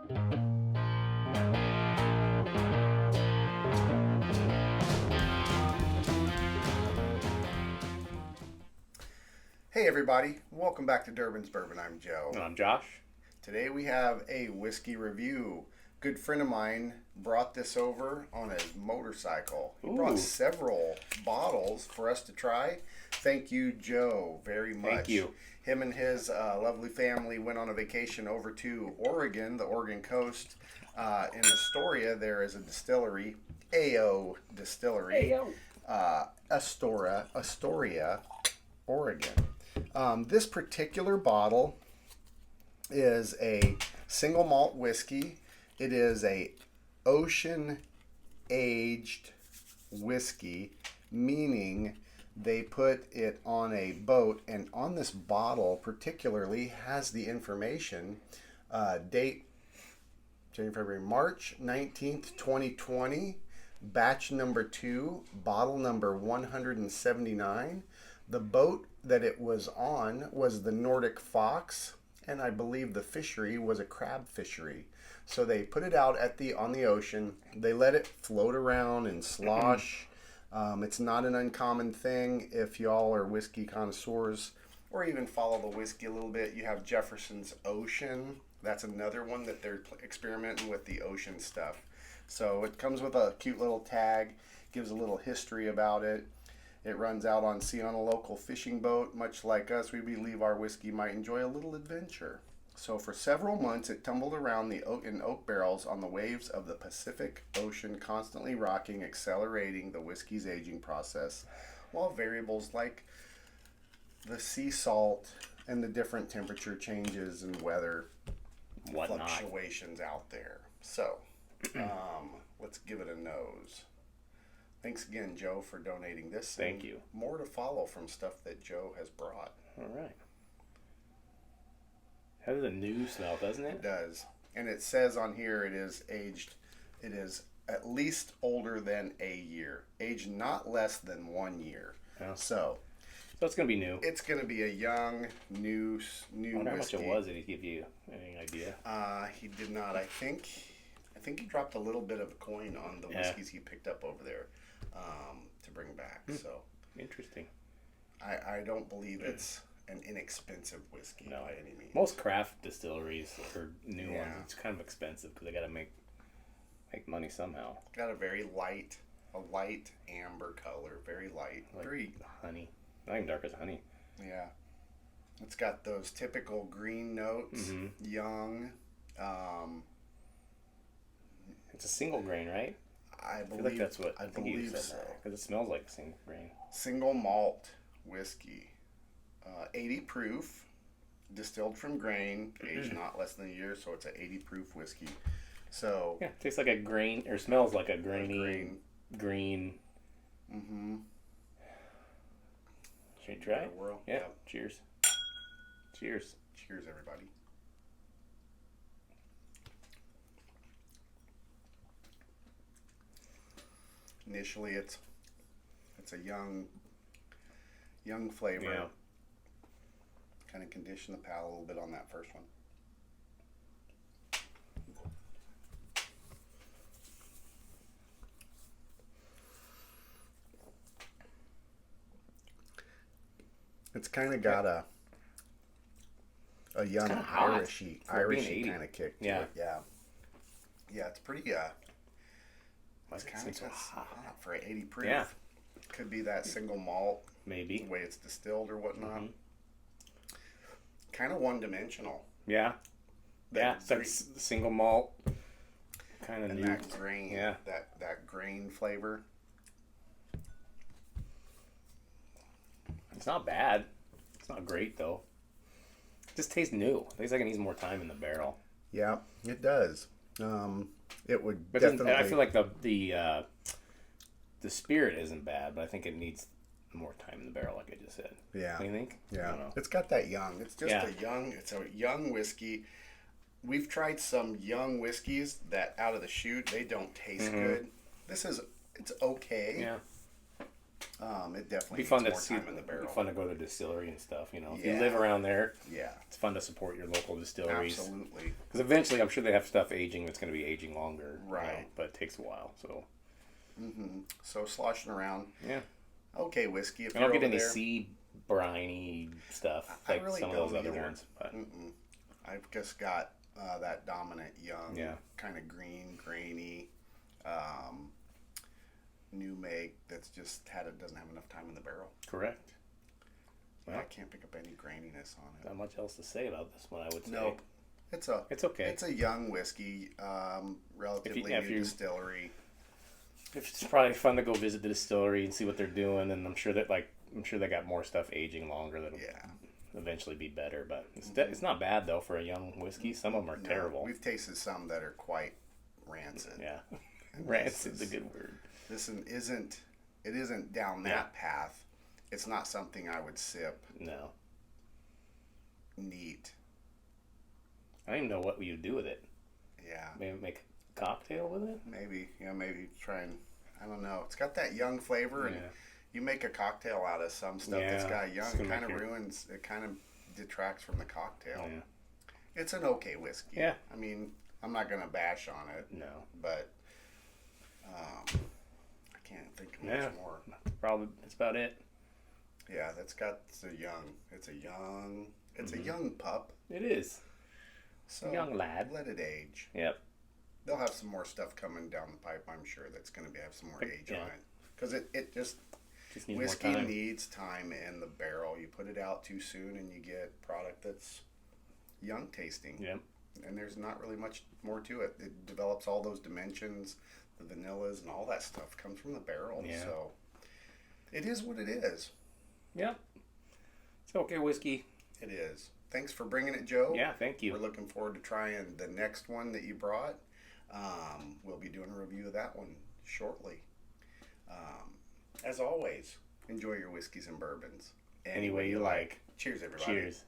Hey everybody, welcome back to Durbin's Bourbon. I'm Joe. And I'm Josh. Today we have a whiskey review. Good friend of mine brought this over on his motorcycle. He brought several bottles for us to try. Thank you, Joe, very much. Thank you. Him and his lovely family went on a vacation over to Oregon, the Oregon coast. In Astoria, there is a distillery, AO Distillery, Astoria, Oregon. This particular bottle is a single malt whiskey. It is a ocean aged whiskey, meaning they put it on a boat, and on this bottle particularly has the information, date January, February, March 19th, 2020, batch number 2, bottle number 179. The boat that it was on was the Nordic Fox, and I believe the fishery was a crab fishery. So they put it out on the ocean. They let it float around and slosh. It's not an uncommon thing if y'all are whiskey connoisseurs or even follow the whiskey a little bit. You have Jefferson's Ocean. That's another one that they're experimenting with, the ocean stuff. So it comes with a cute little tag, gives a little history about it. It runs out on sea on a local fishing boat. Much like us, we believe our whiskey might enjoy a little adventure. So for several months, it tumbled around in oak barrels on the waves of the Pacific Ocean, constantly rocking, accelerating the whiskey's aging process, while variables like the sea salt and the different temperature changes and weather fluctuations out there. So let's give it a nose. Thanks again, Joe, for donating this. Thank you. More to follow from stuff that Joe has brought. All right. Has a new smell, doesn't it? It does. And it says on here it is aged, it is at least older than a year. Aged not less than 1 year. Yeah. So it's going to be new. It's going to be a young, new I wonder whiskey. how much it was. Did he give you any idea? He did not. I think he dropped a little bit of a coin on the whiskeys he picked up over there to bring back. So interesting. I don't believe it's an inexpensive whiskey by any means. Most craft distilleries or new ones, it's kind of expensive because they got to make money somehow. Got a light amber color, very light, very honey, not even dark as honey. Yeah, it's got those typical green notes, young. It's a single grain, right? I believe like that's what I believe so. Because it smells like a single grain. Single malt whiskey, 80 proof, distilled from grain, aged not less than a year, so it's an 80 proof whiskey. So it tastes like a grain, or smells like a grainy green. Mm-hmm. Should we try it? Yeah. Cheers. Cheers. Cheers, everybody. Initially, it's a young flavor. Yeah. Kind of condition the palate a little bit on that first one. It's kind of got a young Irishy kind of kick to it. Yeah, it's pretty. It's kind of hot for an 80 proof. Yeah. Could be that single malt, maybe the way it's distilled or whatnot. Kind of one-dimensional. Yeah. It's like single malt kind of. And that grain, that grain flavor. It's not bad. It's not great though. It just tastes new. It tastes like it needs more time in the barrel. Yeah, it does. It would definitely. I feel like the spirit isn't bad, but I think it needs more time in the barrel, like I just said. Yeah. What do you think? Yeah. I don't know. It's got that young. It's just it's a young whiskey. We've tried some young whiskeys that out of the chute, they don't taste good. It's okay. Yeah. It definitely Be fun needs to more see. time in the barrel. Be fun to go to the distillery and stuff. You know, if Yeah. you live around there, Yeah, it's fun to support your local distilleries. absolutely. Because eventually, I'm sure they have stuff aging that's going to be aging longer. You know, Right. but it takes a while. So So sloshing around. yeah. Okay, whiskey. If I you're don't get over any there, sea briny stuff I like really some of those don't other either. ones. But I've just got that dominant young, Yeah. kind of green, grainy, new make that's just doesn't have enough time in the barrel. correct. Yeah, Well, I can't pick up any graininess on it. not much else to say about this one. I would say. Nope. It's okay. It's a young whiskey, relatively if new you- distillery. It's probably fun to go visit the distillery and see what they're doing, and I'm sure they got more stuff aging longer that'll Yeah. eventually be better. But it's not bad though for a young whiskey. Some of them are No, terrible. We've tasted some that are quite rancid. Yeah, And rancid's this a good word. isn't down that path. It's not something I would sip No, neat. I don't even know what you do with it. Yeah. Maybe make a cocktail with it. Maybe try and, I don't know. It's got that young flavor, and Yeah. you make a cocktail out of some stuff that's Yeah, got young. it's It gonna kind of make your- ruins. It kind of detracts from the cocktail. Yeah. It's an okay whiskey. Yeah. I mean, I'm not gonna bash on it, No. but I can't think of Yeah. much more. Probably that's about it. Yeah, that's got a young. It's a young pup. It is. So Young lad. Let it age. Yep. They'll have some more stuff coming down the pipe, I'm sure. That's going to have some more age Yeah. on it, because it just Just needs whiskey more time. needs time in the barrel. You put it out too soon, and you get product that's young tasting. Yep. And there's not really much more to it. It develops all those dimensions, the vanillas, and all that stuff comes from the barrel. Yeah. So it is what it is. Yep. It's okay whiskey. It is. Thanks for bringing it, Joe. Yeah. Thank you. We're looking forward to trying the next one that you brought. We'll be doing a review of that one shortly. As always, enjoy your whiskeys and bourbons Any way you like. Cheers, everybody. Cheers.